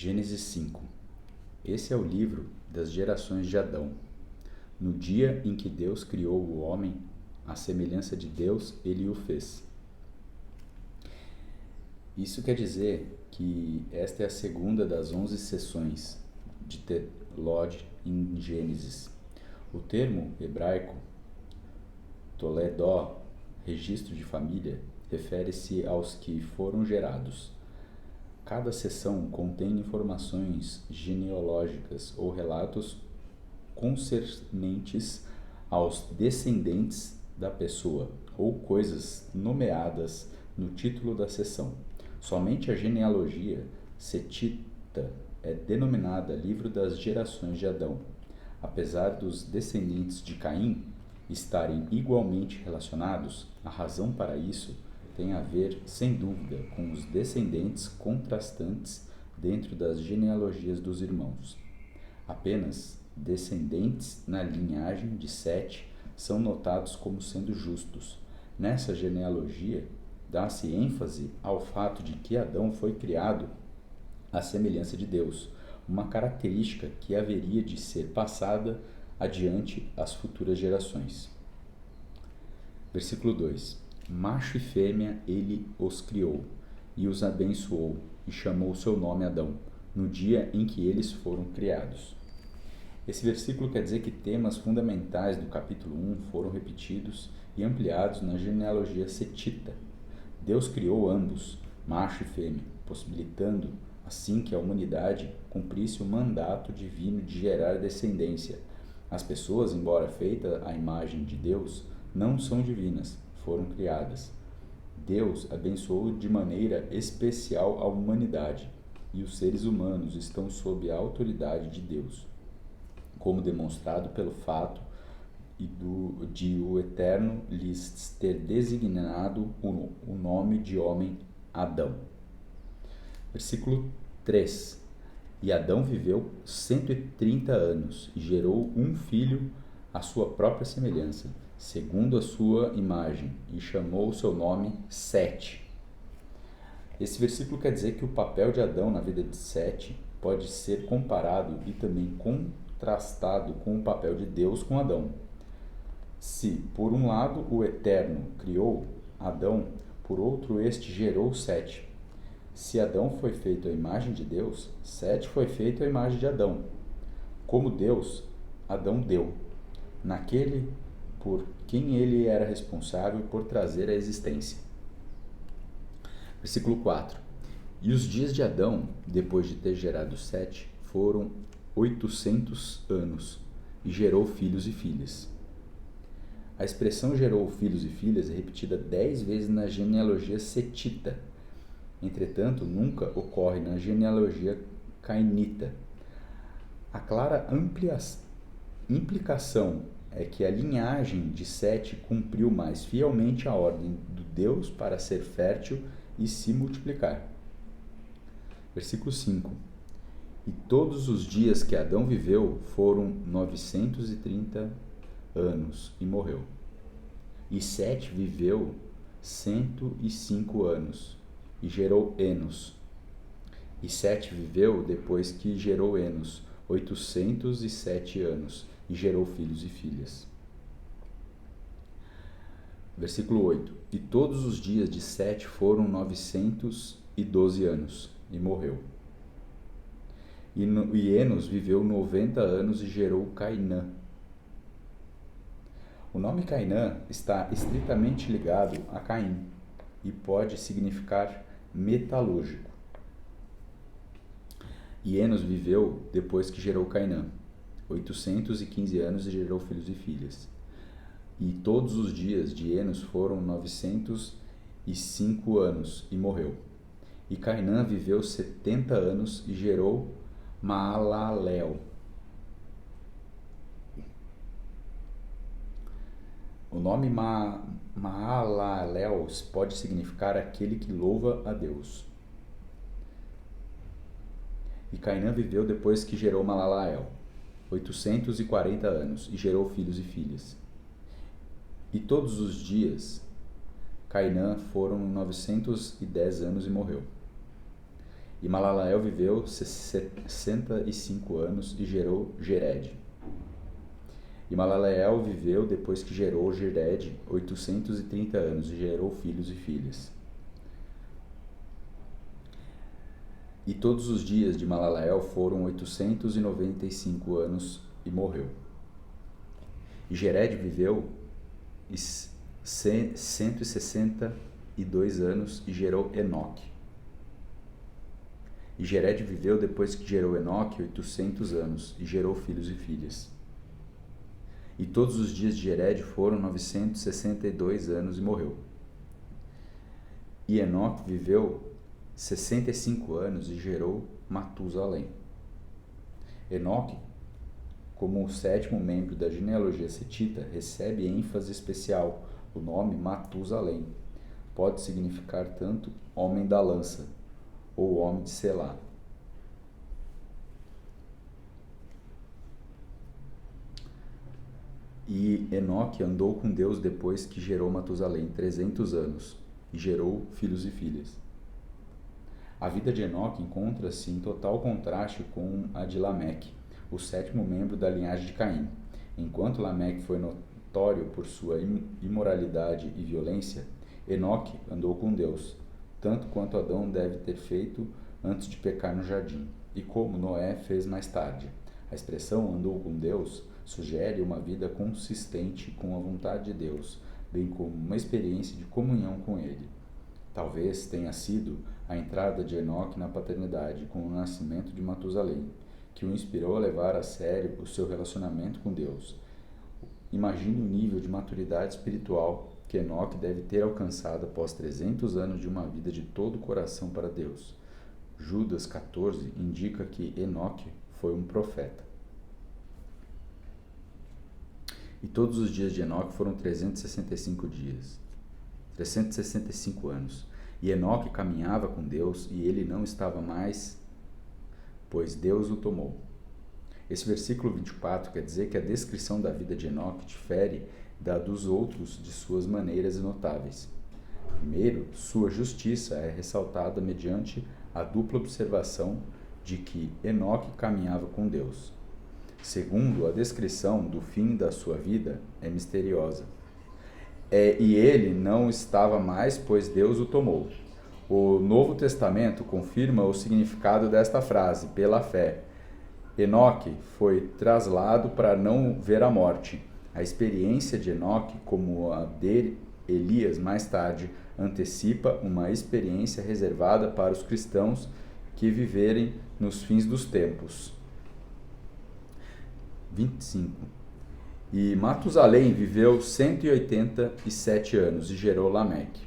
Gênesis 5. Esse é o livro das gerações de Adão. No dia em que Deus criou o homem, à semelhança de Deus, ele o fez. Isso quer dizer que esta é a segunda das 11 sessões de Telod em Gênesis. O termo hebraico Toledó, registro de família, refere-se aos que foram gerados. Cada seção contém informações genealógicas ou relatos concernentes aos descendentes da pessoa ou coisas nomeadas no título da seção. Somente a genealogia setita é denominada livro das gerações de Adão. Apesar dos descendentes de Caim estarem igualmente relacionados, a razão para isso tem a ver, sem dúvida, com os descendentes contrastantes dentro das genealogias dos irmãos. Apenas descendentes na linhagem de Sete são notados como sendo justos. Nessa genealogia, dá-se ênfase ao fato de que Adão foi criado à semelhança de Deus, uma característica que haveria de ser passada adiante às futuras gerações. Versículo 2. Macho e fêmea ele os criou, e os abençoou, e chamou seu nome Adão, no dia em que eles foram criados. Esse versículo quer dizer que temas fundamentais do capítulo 1 foram repetidos e ampliados na genealogia setita. Deus criou ambos, macho e fêmea, possibilitando assim que a humanidade cumprisse o mandato divino de gerar descendência. As pessoas, embora feitas à imagem de Deus, não são divinas, foram criadas. Deus abençoou de maneira especial a humanidade, e os seres humanos estão sob a autoridade de Deus, como demonstrado pelo fato de o Eterno lhes ter designado o nome de homem Adão. Versículo 3. E Adão viveu 130 anos e gerou um filho à sua própria semelhança, segundo a sua imagem, e chamou o seu nome Sete. Esse versículo quer dizer que o papel de Adão na vida de Sete pode ser comparado e também contrastado com o papel de Deus com Adão. Se, por um lado, o Eterno criou Adão, por outro, este gerou Sete. Se Adão foi feito à imagem de Deus, Sete foi feito à imagem de Adão. Como Deus, Adão deu, naquele por quem ele era responsável por trazer a existência. Versículo 4. E os dias de Adão, depois de ter gerado Sete, foram 800 anos, e gerou filhos e filhas. A expressão gerou filhos e filhas é repetida 10 vezes na genealogia setita. Entretanto, nunca ocorre na genealogia cainita. A clara implicação é que a linhagem de Sete cumpriu mais fielmente a ordem do Deus para ser fértil e se multiplicar. Versículo 5. E todos os dias que Adão viveu foram 930 anos e morreu. E Sete viveu 105 anos e gerou Enos. E Sete viveu, depois que gerou Enos, 807 anos e gerou filhos e filhas. Versículo 8. E todos os dias de Sete foram 912 anos e morreu. E Enos viveu 90 anos e gerou Cainã. O nome Cainã está estritamente ligado a Caim e pode significar metalúrgico. E Enos viveu depois que gerou Cainã, 815 anos e gerou filhos e filhas. E todos os dias de Enos foram 905 anos e morreu. E Cainã viveu 70 anos e gerou Maalalel. O nome Maalalel pode significar aquele que louva a Deus. E Cainã viveu depois que gerou Maalalel, 840 anos, e gerou filhos e filhas. E todos os dias Cainã foram 910 anos e morreu. E Malalael viveu 65 anos e gerou Jered. E Malalael viveu, depois que gerou Jered, 830 anos e gerou filhos e filhas. E todos os dias de Malalael foram 895 anos e morreu. E Jered viveu 162 anos e gerou Enoque. E Jered viveu, depois que gerou Enoque, 800 anos e gerou filhos e filhas. E todos os dias de Jered foram 962 anos e morreu. E Enoque viveu 65 anos e gerou Matusalém. Enoque, como o sétimo membro da genealogia setita, recebe ênfase especial. O nome Matusalém pode significar tanto homem da lança ou homem de Selá. E Enoque andou com Deus depois que gerou Matusalém 300 anos e gerou filhos e filhas. A vida de Enoque encontra-se em total contraste com a de Lameque, o sétimo membro da linhagem de Caim. Enquanto Lameque foi notório por sua imoralidade e violência, Enoque andou com Deus, tanto quanto Adão deve ter feito antes de pecar no jardim, e como Noé fez mais tarde. A expressão andou com Deus sugere uma vida consistente com a vontade de Deus, bem como uma experiência de comunhão com Ele. Talvez tenha sido a entrada de Enoque na paternidade com o nascimento de Matusalém, que o inspirou a levar a sério o seu relacionamento com Deus. Imagine o nível de maturidade espiritual que Enoque deve ter alcançado após 300 anos de uma vida de todo o coração para Deus. Judas 14 indica que Enoque foi um profeta. E todos os dias de Enoque foram 365 anos. E Enoque caminhava com Deus e ele não estava mais, pois Deus o tomou. Esse versículo 24 quer dizer que a descrição da vida de Enoque difere da dos outros de suas maneiras notáveis. Primeiro, sua justiça é ressaltada mediante a dupla observação de que Enoque caminhava com Deus. Segundo, a descrição do fim da sua vida é misteriosa. E ele não estava mais, pois Deus o tomou. O Novo Testamento confirma o significado desta frase, pela fé. Enoque foi traslado para não ver a morte. A experiência de Enoque, como a de Elias mais tarde, antecipa uma experiência reservada para os cristãos que viverem nos fins dos tempos. 25. E Matusalém viveu 187 anos e gerou Lameque.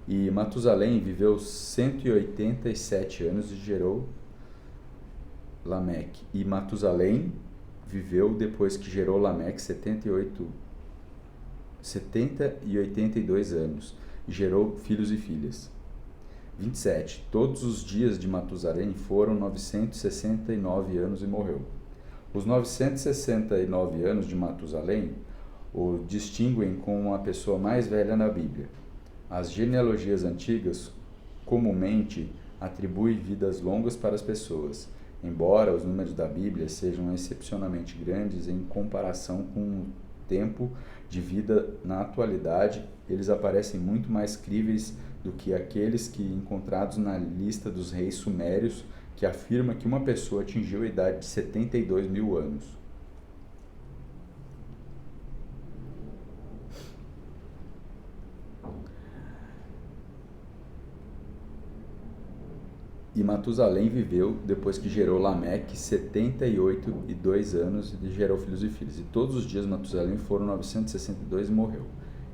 E Matusalém viveu 187 anos e gerou Lameque. E Matusalém viveu, depois que gerou Lameque, 70 e 82 anos e gerou filhos e filhas. 27. Todos os dias de Matusalém foram 969 anos e morreu. Os 969 anos de Matusalém o distinguem como a pessoa mais velha na Bíblia. As genealogias antigas comumente atribuem vidas longas para as pessoas, embora os números da Bíblia sejam excepcionalmente grandes em comparação com o tempo de vida na atualidade, eles aparecem muito mais críveis do que aqueles que encontrados na lista dos reis sumérios, que afirma que uma pessoa atingiu a idade de 72 mil anos. E Matusalém viveu, depois que gerou Lameque, 78 anos e gerou filhos e filhas. E todos os dias de Matusalém foram 962 e morreu.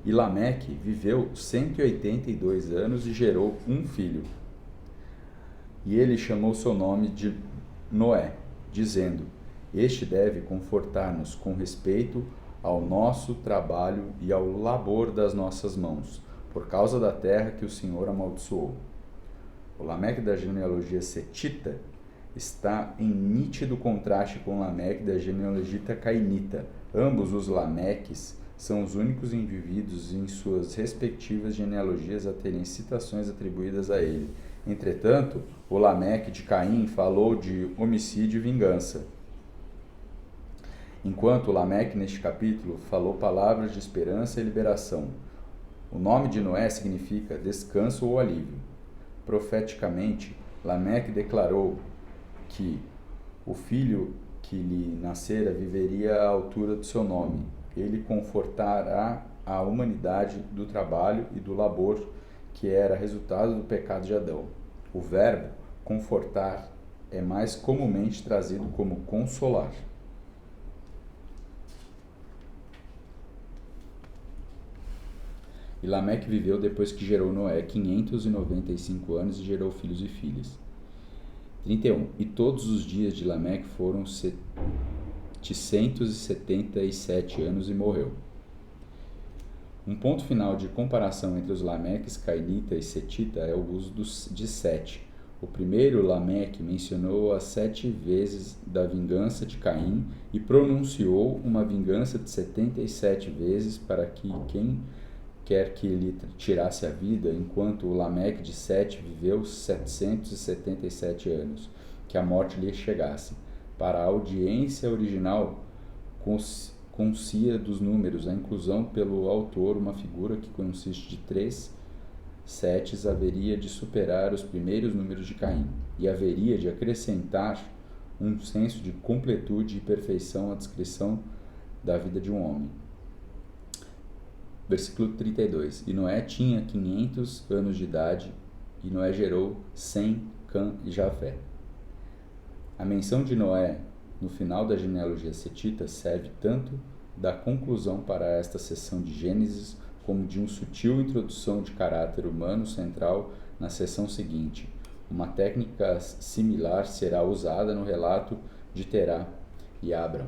E Lameque viveu 182 anos e gerou um filho. E ele chamou seu nome de Noé, dizendo: Este deve confortar-nos com respeito ao nosso trabalho e ao labor das nossas mãos, por causa da terra que o Senhor amaldiçoou. O Lameque da genealogia setita está em nítido contraste com o Lameque da genealogia cainita. Ambos os Lameques são os únicos indivíduos em suas respectivas genealogias a terem citações atribuídas a ele, Entretanto, o Lameque de Caim falou de homicídio e vingança, enquanto o Lameque, neste capítulo, falou palavras de esperança e liberação. O nome de Noé significa descanso ou alívio. Profeticamente, Lameque declarou que o filho que lhe nascera viveria à altura do seu nome. Ele confortará a humanidade do trabalho e do labor que era resultado do pecado de Adão. O verbo confortar é mais comumente trazido como consolar. E Lameque viveu depois que gerou Noé 595 anos e gerou filhos e filhas. 31. E todos os dias de Lameque foram 777 anos e morreu. Um ponto final de comparação entre os Lameques cainita e setita é o uso de 7. O primeiro Lameque mencionou as 7 vezes da vingança de Caim e pronunciou uma vingança de 77 vezes para que quem quer que lhe tirasse a vida, enquanto o Lameque de 7 viveu 777 anos, que a morte lhe chegasse. Para a audiência original, concia dos números, a inclusão pelo autor uma figura que consiste de 3 setes haveria de superar os primeiros números de Caim, e haveria de acrescentar um senso de completude e perfeição à descrição da vida de um homem. Versículo 32. E Noé tinha 500 anos de idade, e Noé gerou Sem, Cã e Jafé. A menção de Noé no final da genealogia setita serve tanto da conclusão para esta seção de Gênesis, como de uma sutil introdução de caráter humano central na seção seguinte. Uma técnica similar será usada no relato de Terá e Abram.